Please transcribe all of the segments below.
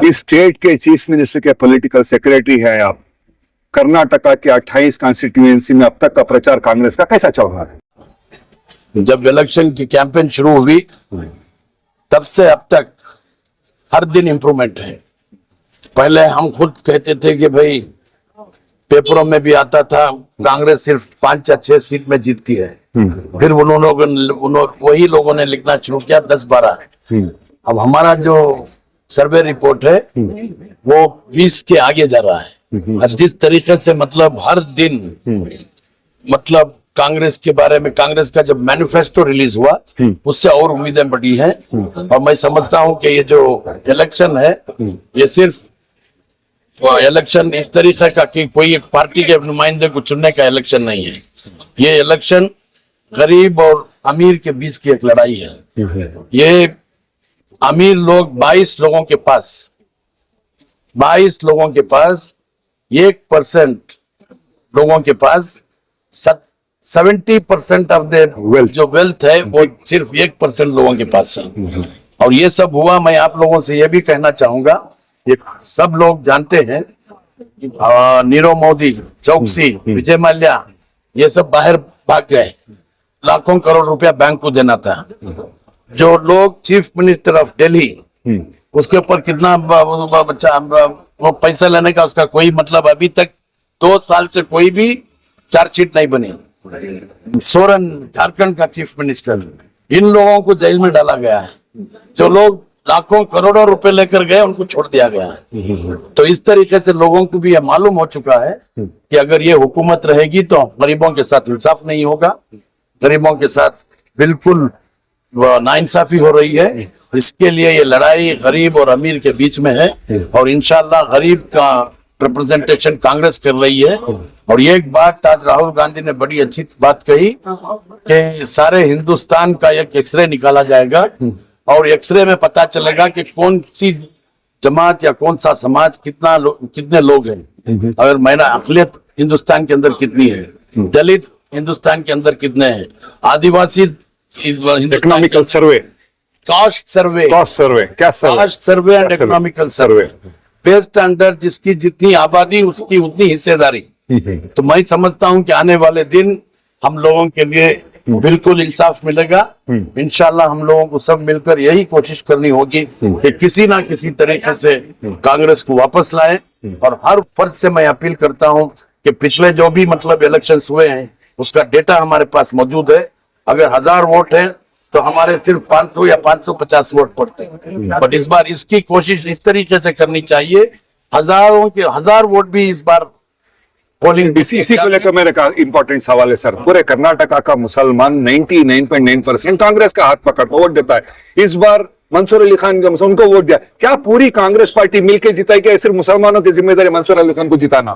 इस स्टेट के chief minister के पॉलिटिकल सेक्रेटरी है आप। कर्नाटका के 28 कॉन्स्टिट्यूएंसी में अब तक का प्रचार कांग्रेस का कैसा चल रहा है? जब इलेक्शन की कैंपेन शुरू हुई तब से अब तक हर दिन इंप्रूवमेंट है। पहले हम खुद कहते थे कि भाई पेपरों में भी आता था कांग्रेस सिर्फ 5 या 6 सीट में जीतती है। फिर वही लोगों ने लिखना शुरू किया 10-12। अब हमारा जो सर्वे रिपोर्ट है वो 20 के आगे जा रहा है। और जिस तरीके से मतलब हर दिन मतलब कांग्रेस के बारे में, कांग्रेस का जब मैनिफेस्टो रिलीज हुआ उससे और उम्मीदें बढ़ी हैं। और मैं समझता हूं कि ये जो इलेक्शन है ये सिर्फ इलेक्शन इस तरीके का कि कोई एक पार्टी के नुमाइंदे को चुनने का इलेक्शन नहीं है। ये इलेक्शन गरीब और अमीर के बीच की एक लड़ाई है। ये अमीर लोग 22 लोगों के पास 1% लोगों के पास 70% ऑफ द जो वेल्थ है वो सिर्फ 1% लोगों के पास है। और ये सब हुआ, मैं आप लोगों से ये भी कहना चाहूंगा, ये सब लोग जानते हैं नीरव मोदी, चौकसी, विजय माल्या ये सब बाहर भाग गए। लाखों करोड़ रुपया बैंक को देना था। जो लोग चीफ मिनिस्टर ऑफ दिल्ली उसके ऊपर कितना वो पैसा लेने का उसका कोई मतलब, अभी तक 2 साल से कोई भी चार्जशीट नहीं बनी। सोरेन झारखंड का चीफ मिनिस्टर, इन लोगों को जेल में डाला गया है। जो लोग लाखों करोड़ों रुपए लेकर गए उनको छोड़ दिया गया है। तो इस तरीके से लोगों को भी यह मालूम हो चुका है कि अगर ये हुकूमत रहेगी तो गरीबों के साथ इंसाफ नहीं होगा, गरीबों के साथ बिल्कुल नाइंसाफी हो रही है। इसके लिए ये लड़ाई गरीब और अमीर के बीच में है और इंशाल्लाह गरीब का रिप्रेजेंटेशन कांग्रेस कर रही है। और ये एक बात आज राहुल गांधी ने बड़ी अच्छी बात कही कि सारे हिंदुस्तान का एक एक्सरे निकाला जाएगा और एक्सरे में पता चलेगा कि कौन सी जमात या कौन सा समाज कितने लोग हैं। अगर मेरा अकलियत हिंदुस्तान के अंदर कितनी है, दलित हिंदुस्तान के अंदर कितने हैं, Adivasi economical survey, caste survey and economical survey based under जिसकी जितनी आबादी उसकी उतनी हिस्सेदारी। तो मैं समझता हूं कि आने वाले दिन हम लोगों के लिए बिल्कुल इंसाफ मिलेगा। इंशाल्लाह हम लोगों को सब मिलकर यही कोशिश करनी होगी कि किसी ना किसी तरीके से कांग्रेस को वापस लाए। और हर फर्ज से मैं अपील करता हूं कि पिछले जो भी मतलब इलेक्शंस हुए हैं उसका डेटा हमारे पास मौजूद है। अगर 1000 वोट है तो हमारे सिर्फ 500 या 550 वोट पड़ते हैं। बट इस बार इसकी कोशिश इस तरीके से करनी चाहिए 1000 वोट भी इस बार पोलिंग। इसी को लेकर मेरे का इंपॉर्टेंट सवाल है सर। पूरे कर्नाटका का मुसलमान 99.9% कांग्रेस का हाथ पकड़ वोट देता है। इस बार मंसूर अली खान उनको वोट दिया, क्या पूरी कांग्रेस पार्टी मिलकर जिताई? क्या सिर्फ मुसलमानों की जिम्मेदारी मंसूर अली खान को जिताना?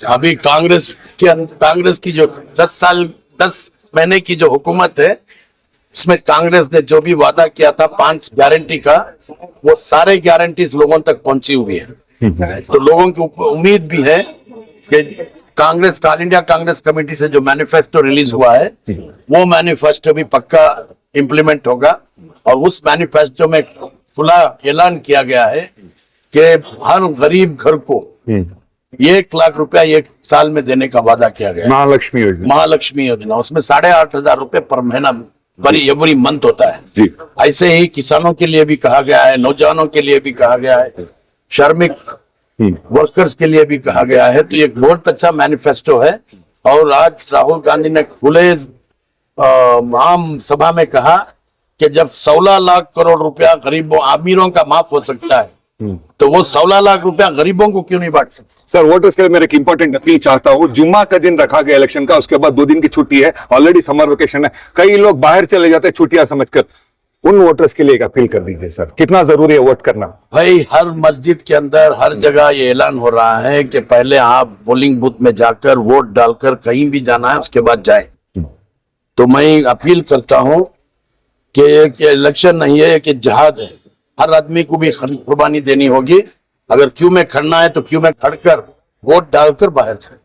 अभी कांग्रेस की जो 10 महीने की जो हुकूमत है इसमें कांग्रेस ने जो भी वादा किया था 5 गारंटी का, वो सारे गारंटीज लोगों तक पहुंची हुई है। तो लोगों की उम्मीद भी है कि कांग्रेस का ऑल इंडिया कांग्रेस कमेटी से जो मैनिफेस्टो रिलीज हुआ है वो मैनिफेस्टो भी पक्का इंप्लीमेंट होगा। और उस मैनिफेस्टो में खुला ऐलान किया गया है कि हर गरीब घर को 1 लाख रुपया 1 साल में देने का वादा किया गया। महालक्ष्मी योजना उसमें 8,500 रुपए पर महीना एवरी मंथ होता है जी। ऐसे ही किसानों के लिए भी कहा गया है, नौजवानों के लिए भी कहा गया है, श्रमिक वर्कर्स के लिए भी कहा गया है। तो एक बहुत अच्छा मैनिफेस्टो है। और आज राहुल गांधी ने खुले आम सभा में कहा कि जब 16 लाख करोड़ रुपया गरीबों अमीरों का माफ हो सकता है तो वो 16 लाख रुपया गरीबों को क्यों नहीं बांट सकते? सर वोटर्स के लिए मैं एक इंपॉर्टेंट अपील चाहता हूँ। जुम्मा का दिन रखा गया इलेक्शन का, उसके बाद 2 दिन की छुट्टी है, ऑलरेडी समर वेकेशन है, कई लोग बाहर चले जाते हैं छुट्टियां समझकर। उन वोटर्स के लिए एक अपील कर दीजिए सर, कितना जरूरी है वोट करना? भाई हर मस्जिद के अंदर हर जगह ये ऐलान हो रहा है कि पहले आप पोलिंग बूथ में जाकर वोट डालकर कहीं भी जाना है उसके बाद जाए। तो मैं अपील करता हूं कि इलेक्शन नहीं है कि जिहाद है। हर आदमी को भी कुर्बानी देनी होगी। अगर क्यू में खड़ना है तो क्यू में खड़कर वोट डालकर बाहर जाए।